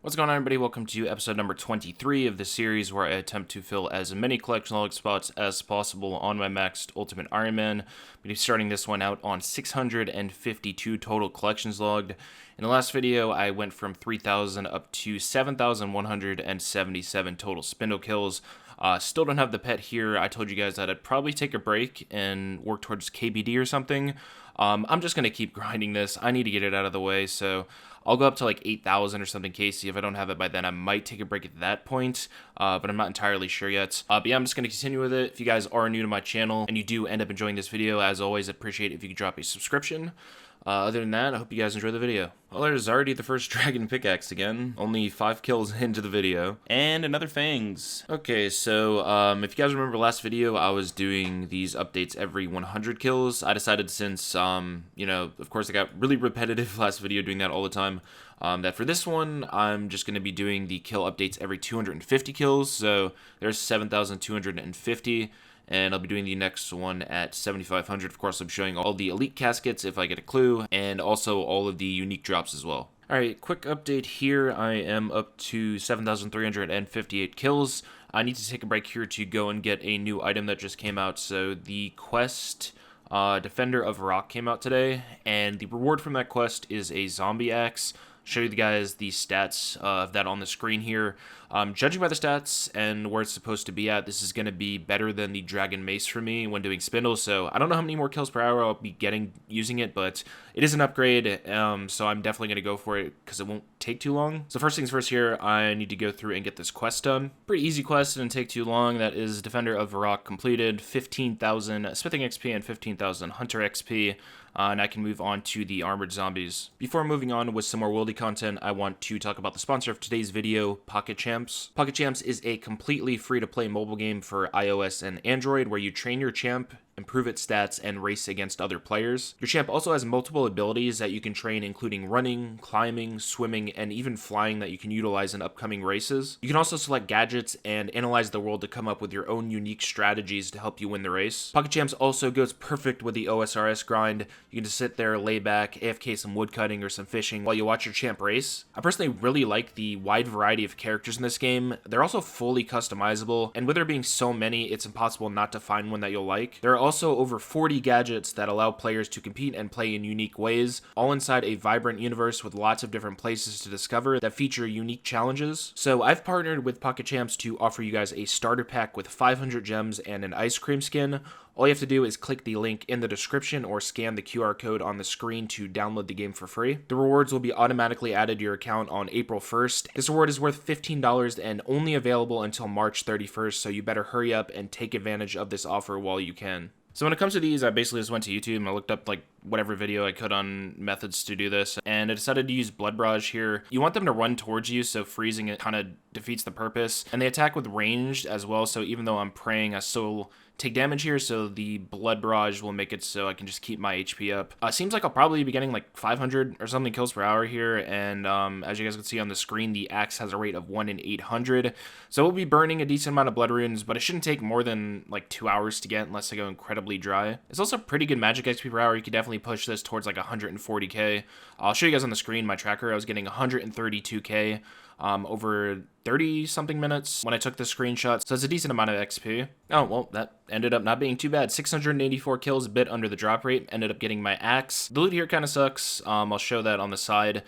What's going on, everybody? Welcome to episode number 23 of the series where I attempt to fill as many collection log spots as possible on my maxed Ultimate Ironman. I'm going to be starting this one out on 652 total collections logged. In the last video, I went from 3,000 up to 7,177 total Spindel kills. Still don't have the pet here. I told you guys that I'd probably take a break and work towards KBD or something. I'm just going to keep grinding this. I need to get it out of the way, so I'll go up to like 8,000 or something, Casey. If I don't have it by then, I might take a break at that point, but I'm not entirely sure yet. But yeah, I'm just going to continue with it. If you guys are new to my channel and you do end up enjoying this video, as always, I'd appreciate it if you could drop a subscription. Other than that, I hope you guys enjoy the video. Well, there's already the first dragon pickaxe again. Only 5 kills into the video. And another fangs. Okay, so if you guys remember last video, I was doing these updates every 100 kills. I decided since, you know, of course I got really repetitive last video doing that all the time, that for this one, I'm just going to be doing the kill updates every 250 kills. So there's 7,250. And I'll be doing the next one at 7,500. Of course, I'm showing all the elite caskets if I get a clue, and also all of the unique drops as well. Alright, quick update here. I am up to 7,358 kills. I need to take a break here to go and get a new item that just came out. So the quest Defender of Rock came out today, and the reward from that quest is a zombie axe. Show you guys the stats of that on the screen here. Judging by the stats and where it's supposed to be at, this is going to be better than the Dragon Mace for me when doing Spindel, so I don't know how many more kills per hour I'll be getting using it, but it is an upgrade, so I'm definitely going to go for it because it won't take too long. So first things first here, I need to go through and get this quest done. Pretty easy quest, didn't take too long. That is Defender of Rock completed, 15,000 Smithing XP and 15,000 Hunter XP. And I can move on to the Armored Zombies. Before moving on with some more Wildy content, I want to talk about the sponsor of today's video, Pocket Champs. Pocket Champs is a completely free-to-play mobile game for iOS and Android where you train your champ, improve its stats, and race against other players. Your champ also has multiple abilities that you can train, including running, climbing, swimming, and even flying that you can utilize in upcoming races. You can also select gadgets and analyze the world to come up with your own unique strategies to help you win the race. Pocket Champs also goes perfect with the OSRS grind. You can just sit there, lay back, AFK some woodcutting or some fishing while you watch your champ race. I personally really like the wide variety of characters in this game. They're also fully customizable, and with there being so many, it's impossible not to find one that you'll like. There are also over 40 gadgets that allow players to compete and play in unique ways, all inside a vibrant universe with lots of different places to discover that feature unique challenges. So I've partnered with Pocket Champs to offer you guys a starter pack with 500 gems and an ice cream skin. All you have to do is click the link in the description or scan the QR code on the screen to download the game for free. The rewards will be automatically added to your account on April 1st. This reward is worth $15 and only available until March 31st, so you better hurry up and take advantage of this offer while you can. So when it comes to these, I basically just went to YouTube and I looked up like whatever video I could on methods to do this, and I decided to use Blood Barrage here. You want them to run towards you, so freezing it kind of defeats the purpose. And they attack with ranged as well, so even though I'm praying, I still take damage here, so the Blood Barrage will make it so I can just keep my HP up. Seems like I'll probably be getting like 500 or something kills per hour here, and as you guys can see on the screen, the axe has a rate of 1 in 800, so we'll be burning a decent amount of blood runes, but it shouldn't take more than like 2 hours to get unless I go incredibly dry. It's also pretty good magic XP per hour. You could definitely push this towards like 140k. I'll show you guys on the screen my tracker. I was getting 132k over 30 something minutes when I took the screenshot, so it's a decent amount of XP. Oh, well, that ended up not being too bad. 684 kills, a bit under the drop rate. Ended up getting my axe. The loot here kind of sucks. I'll show that on the side.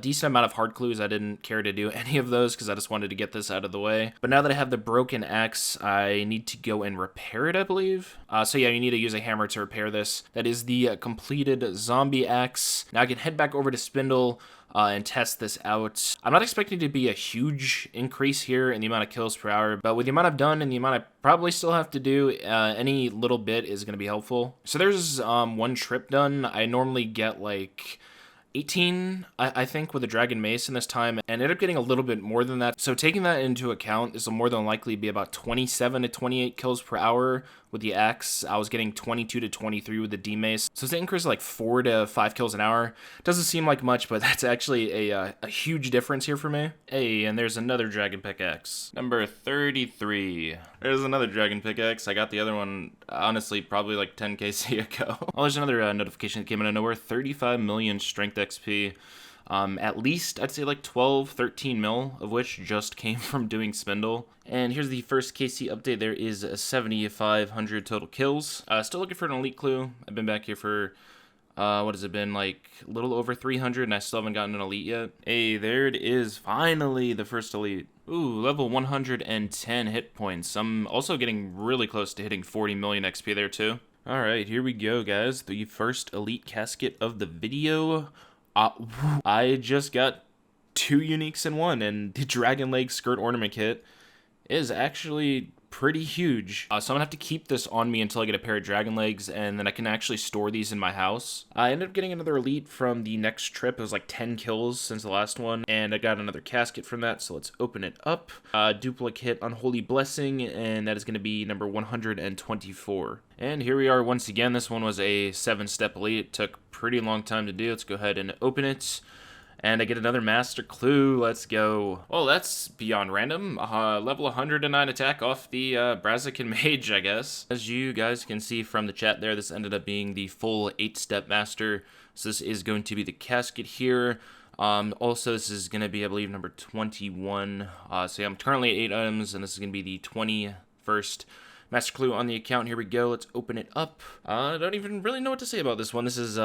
Decent amount of hard clues. I didn't care to do any of those because I just wanted to get this out of the way. But now that I have the broken axe, I need to go and repair it, I believe. So yeah, you need to use a hammer to repair this. That is the completed zombie axe. Now I can head back over to Spindel and test this out. I'm not expecting to be a huge increase here in the amount of kills per hour, but with the amount I've done and the amount I probably still have to do, any little bit is going to be helpful. So there's one trip done. I normally get like 18, I think, with a Dragon Mace in this time, and ended up getting a little bit more than that. So taking that into account, this will more than likely be about 27 to 28 kills per hour with the axe. I was getting 22 to 23 with the D-Mace. So it's an increase of like 4 to 5 kills an hour. Doesn't seem like much, but that's actually a huge difference here for me. Hey, and there's another Dragon Pickaxe. Number 33. There's another Dragon Pickaxe. I got the other one, honestly, probably like 10 KC ago. Oh, there's another notification that came out of nowhere. 35 million Strength XP. At least I'd say like 12, 13 mil, of which just came from doing Spindel. And here's the first KC update. There is 7,500 total kills. Still looking for an elite clue. I've been back here for what has it been, like a little over 300, and I still haven't gotten an elite yet. Hey, there it is, finally the first elite. Ooh, level 110 hit points. I'm also getting really close to hitting 40 million XP there too. Alright, here we go, guys. The first elite casket of the video. I just got 2 uniques in one, and the dragon leg skirt ornament kit is actually pretty huge. So I'm gonna have to keep this on me until I get a pair of dragon legs, and then I can actually store these in my house. I ended up getting another elite from the next trip. It was like 10 kills since the last one, and I got another casket from that, so let's open it up. Duplicate Unholy Blessing, and that is gonna be number 124. And here we are once again. This one was a 7-step elite. It took a pretty long time to do. Let's go ahead and open it. And I get another master clue. Let's go. Oh, that's beyond random. Level 109 attack off the Brazican Mage, I guess. As you guys can see from the chat there, this ended up being the full 8-step master. So this is going to be the casket here. Also, this is going to be, I believe, number 21. So yeah, I'm currently at 8 items, and this is going to be the 21st master clue on the account. Here we go. Let's open it up. I don't even really know what to say about this one. This is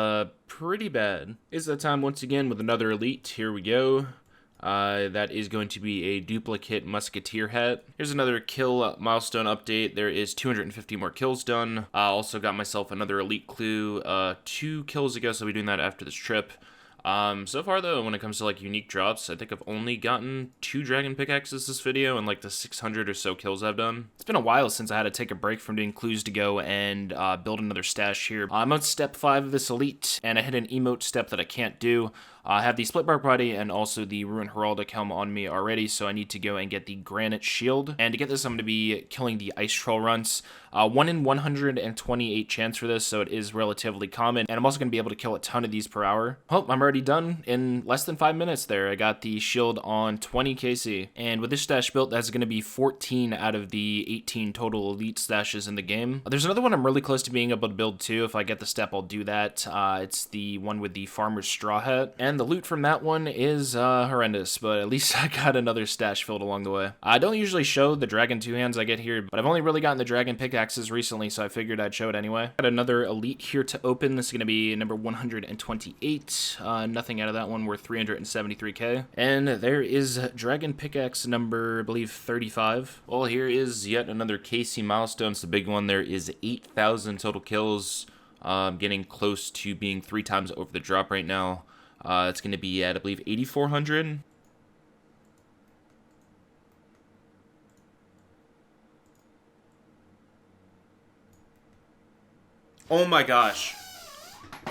pretty bad. It's that time once again with another elite. Here we go. That is going to be a duplicate musketeer hat. Here's another kill milestone update. There is 250 more kills done. I also got myself another elite clue 2 kills ago, so I'll be doing that after this trip. So far though, when it comes to like unique drops, I think I've only gotten 2 dragon pickaxes this video and like the 600 or so kills I've done. It's been a while since I had to take a break from doing clues to go and build another stash here. I'm on step 5 of this elite, and I hit an emote step that I can't do. I have the split bark body and also the Ruin Heraldic helm on me already, so I need to go and get the granite shield. And to get this, I'm going to be killing the ice troll runts. 1 in 128 chance for this, so it is relatively common. And I'm also going to be able to kill a ton of these per hour. Oh, I'm already done in less than 5 minutes there. I got the shield on 20 KC. And with this stash built, that's going to be 14 out of the 18 total elite stashes in the game. There's another one I'm really close to being able to build too. If I get the step, I'll do that. It's the one with the farmer's straw hat. And the loot from that one is horrendous, but at least I got another stash filled along the way. I don't usually show the dragon 2-hands I get here, but I've only really gotten the dragon pickaxes recently, so I figured I'd show it anyway. Got another elite here to open. This is going to be number 128. Nothing out of that one worth 373k. And there is dragon pickaxe number, I believe, 35. Well, here is yet another KC milestone. It's the big one. There is 8,000 total kills. Getting close to being 3 times over the drop right now. It's going to be at, I believe, 8,400. Oh my gosh.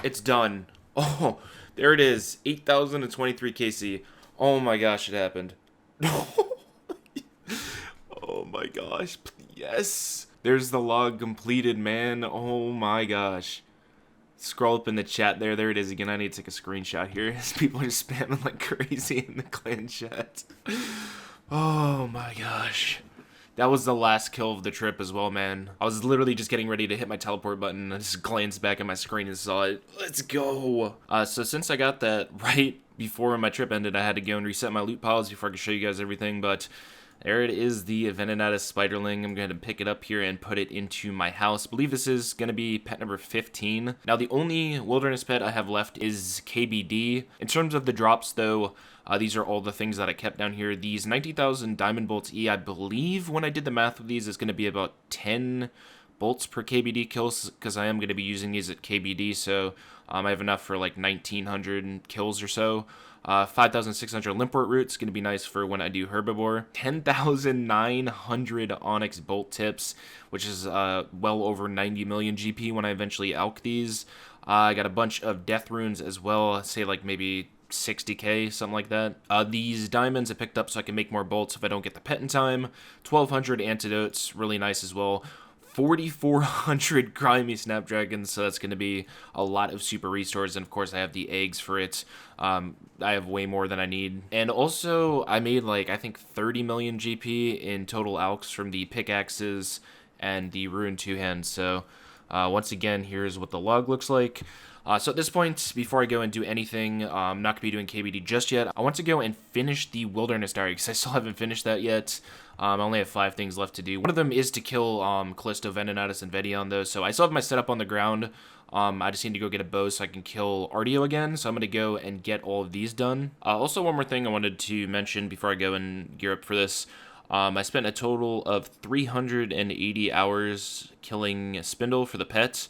It's done. Oh, there it is. 8,023 KC. Oh my gosh, it happened. Oh my gosh. Yes. There's the log completed, man. Oh my gosh. Scroll up in the chat there. There it is again. I need to take a screenshot here. People are spamming like crazy in the clan chat. Oh my gosh. That was the last kill of the trip as well, man. I was literally just getting ready to hit my teleport button and I just glanced back at my screen and saw it. Let's go. So since I got that right before my trip ended, I had to go and reset my loot piles before I could show you guys everything, but there it is, the Venonata Spiderling. I'm going to pick it up here and put it into my house. I believe this is going to be pet number 15. Now, the only wilderness pet I have left is KBD. In terms of the drops, though, these are all the things that I kept down here. These 90,000 Diamond Bolts E, I believe when I did the math of these, is going to be about 10 bolts per KBD kills, because I am going to be using these at KBD, so I have enough for like 1,900 kills or so. 5,600 Limport Roots, going to be nice for when I do Herbivore. 10,900 Onyx Bolt Tips, which is well over 90 million GP when I eventually alch these. I got a bunch of Death Runes as well, say like maybe 60k, something like that. These diamonds I picked up so I can make more bolts if I don't get the pet in time. 1,200 Antidotes, really nice as well. 4,400 grimy snapdragons, so that's going to be a lot of super restores, and of course I have the eggs for it. I have way more than I need. And also, I made like, I think 30 million GP in total alchs from the pickaxes and the Rune 2-hands, so once again, here's what the log looks like. So at this point, before I go and do anything, I'm not going to be doing KBD just yet. I want to go and finish the Wilderness Diary because I still haven't finished that yet. I only have 5 things left to do. One of them is to kill Callisto, Venenatus, and Vedion, though. So I still have my setup on the ground. I just need to go get a bow so I can kill Artio again. So I'm going to go and get all of these done. Also, one more thing I wanted to mention before I go and gear up for this. I spent a total of 380 hours killing Spindel for the pet.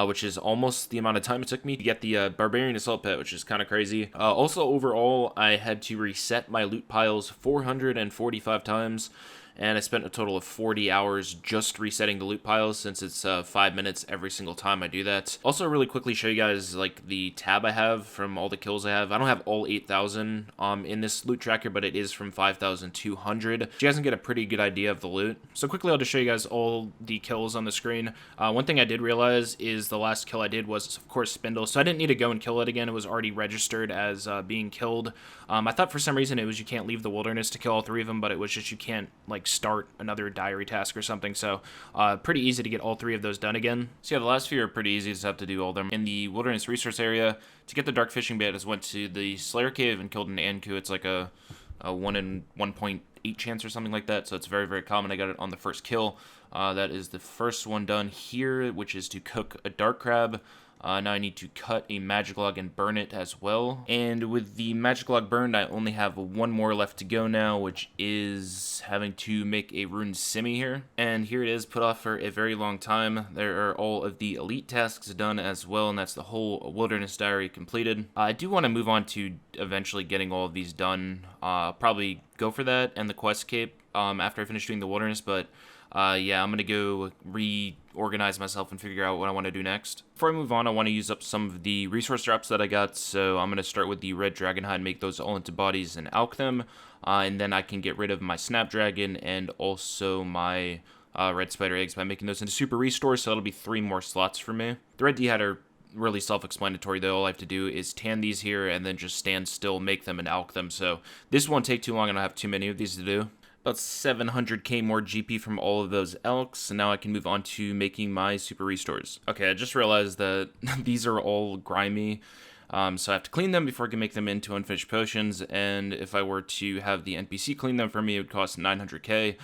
Which is almost the amount of time it took me to get the Barbarian Assault Pet, which is kind of crazy. Also, overall, I had to reset my loot piles 445 times, and I spent a total of 40 hours just resetting the loot piles since it's 5 minutes every single time I do that. Also, really quickly show you guys like the tab I have from all the kills I have. I don't have all 8,000 in this loot tracker, but it is from 5,200. You guys can get a pretty good idea of the loot. So quickly, I'll just show you guys all the kills on the screen. One thing I did realize is the last kill I did was, of course, Spindel, so I didn't need to go and kill it again. It was already registered as being killed. I thought for some reason it was you can't leave the wilderness to kill all 3 of them, but it was just you can't like start another diary task or something. So pretty easy to get all 3 of those done again. So yeah, the last few are pretty easy, just have to do all of them. In the wilderness resource area, to get the dark fishing bait, I just went to the Slayer Cave and killed an Anku. It's like a 1 in 1.8 chance or something like that, so it's very, very common. I got it on the first kill. That is the first one done here, which is to cook a dark crab. Now I need to cut a magic log and burn it as well. And with the magic log burned, I only have 1 more left to go now, which is having to make a rune simi here. And here it is, put off for a very long time. There are all of the elite tasks done as well, and that's the whole wilderness diary completed. I do want to move on to eventually getting all of these done. Probably go for that and the quest cape after I finish doing the wilderness, but yeah, I'm going to go reorganize myself and figure out what I want to do next. Before I move on, I want to use up some of the resource drops that I got, so I'm going to start with the red dragonhide, make those all into bodies and alch them, and then I can get rid of my snapdragon and also my red spider eggs by making those into super restores, so that'll be 3 more slots for me. The red d'hide are really self-explanatory though. All I have to do is tan these here and then just stand still, make them, and alch them, so this won't take too long. I don't have too many of these to do. About 700k more GP from all of those elks, and now I can move on to making my super restores. Okay, I just realized that these are all grimy, so I have to clean them before I can make them into unfinished potions, and if I were to have the NPC clean them for me, it would cost 900k,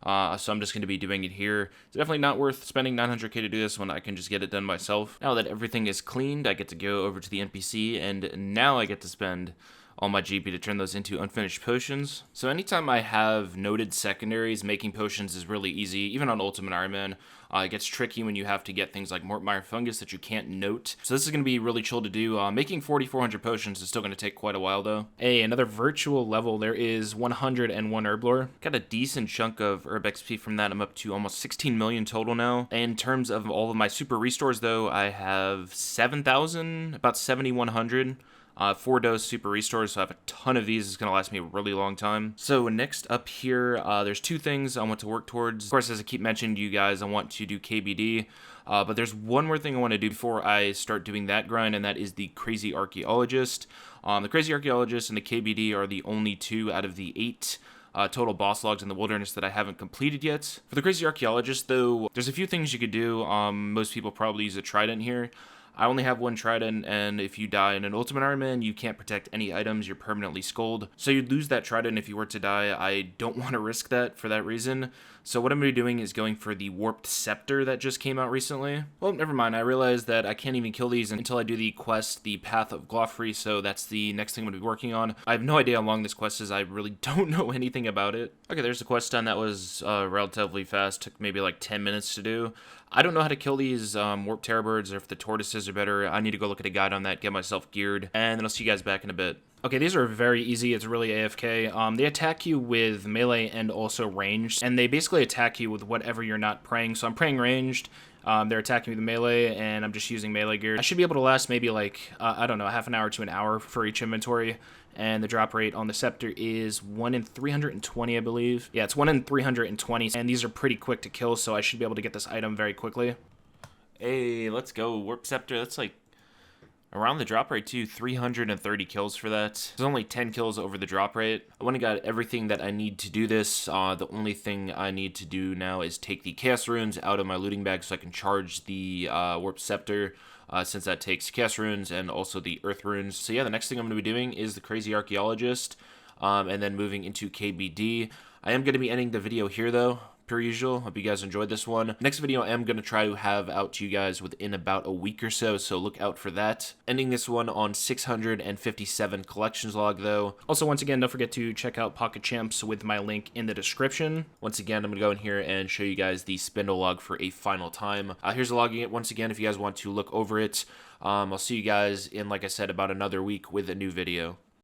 so I'm just going to be doing it here. It's definitely not worth spending 900k to do this when I can just get it done myself. Now that everything is cleaned, I get to go over to the NPC, and now I get to spend all my GP to turn those into unfinished potions. So anytime I have noted secondaries, making potions is really easy, even on Ultimate Ironman. It gets tricky when you have to get things like Mortmire Fungus that you can't note. So this is going to be really chill to do. Making 4,400 potions is still going to take quite a while though. Hey, another virtual level. There is 101 herb lore. Got a decent chunk of herb XP from that. I'm up to almost 16 million total now. In terms of all of my super restores though, I have 7,000, about 7,100. 4-dose super restores, so I have a ton of these. It's going to last me a really long time. So next up here, there's 2 things I want to work towards. Of course, as I keep mentioning to you guys, I want to do KBD, but there's one more thing I want to do before I start doing that grind, and that is the Crazy Archaeologist. The Crazy Archaeologist and the KBD are the only 2 out of the 8 total boss logs in the wilderness that I haven't completed yet. For the Crazy Archaeologist, though, there's a few things you could do. Most people probably use a trident here. I only have 1 trident, and if you die in an Ultimate Ironman, you can't protect any items, you're permanently skulled. So you'd lose that trident if you were to die. I don't want to risk that for that reason. So what I'm going to be doing is going for the Warped Scepter that just came out recently. Well, never mind. I realized that I can't even kill these until I do the quest, the Path of Glofrey, so that's the next thing I'm going to be working on. I have no idea how long this quest is. I really don't know anything about it. Okay, there's the quest done. That was relatively fast. Took maybe like 10 minutes to do. I don't know how to kill these Warped Terrorbirds, or if the tortoises are better. I need to go look at a guide on that, get myself geared, and then I'll see you guys back in a bit. Okay, these are very easy. It's really AFK. They attack you with melee and also ranged, and they basically attack you with whatever you're not praying. So I'm praying ranged. They're attacking me with melee, and I'm just using melee gear. I should be able to last maybe like, I don't know, half an hour to an hour for each inventory. And the drop rate on the Scepter is 1 in 320, I believe. Yeah, it's 1 in 320, and these are pretty quick to kill, so I should be able to get this item very quickly. Hey, let's go. Warp Scepter, that's like Around the drop rate too, 330 kills for that. There's only 10 kills over the drop rate. I went and got everything that I need to do this. The only thing I need to do now is take the Chaos Runes out of my looting bag so I can charge the Warp Scepter, since that takes Chaos Runes and also the Earth Runes. So yeah, the next thing I'm going to be doing is the Crazy Archaeologist, and then moving into KBD. I am going to be ending the video here though, per usual. Hope you guys enjoyed this one. Next video I am going to try to have out to you guys within about a week or so look out for that. Ending this one on 657 collections log though. Also, once again, don't forget to check out Pocket Champs with my link in the description. Once again, I'm going to go in here and show you guys the Spindel log for a final time. Here's the logging it once again if you guys want to look over it. I'll see you guys in, like I said, about another week with a new video.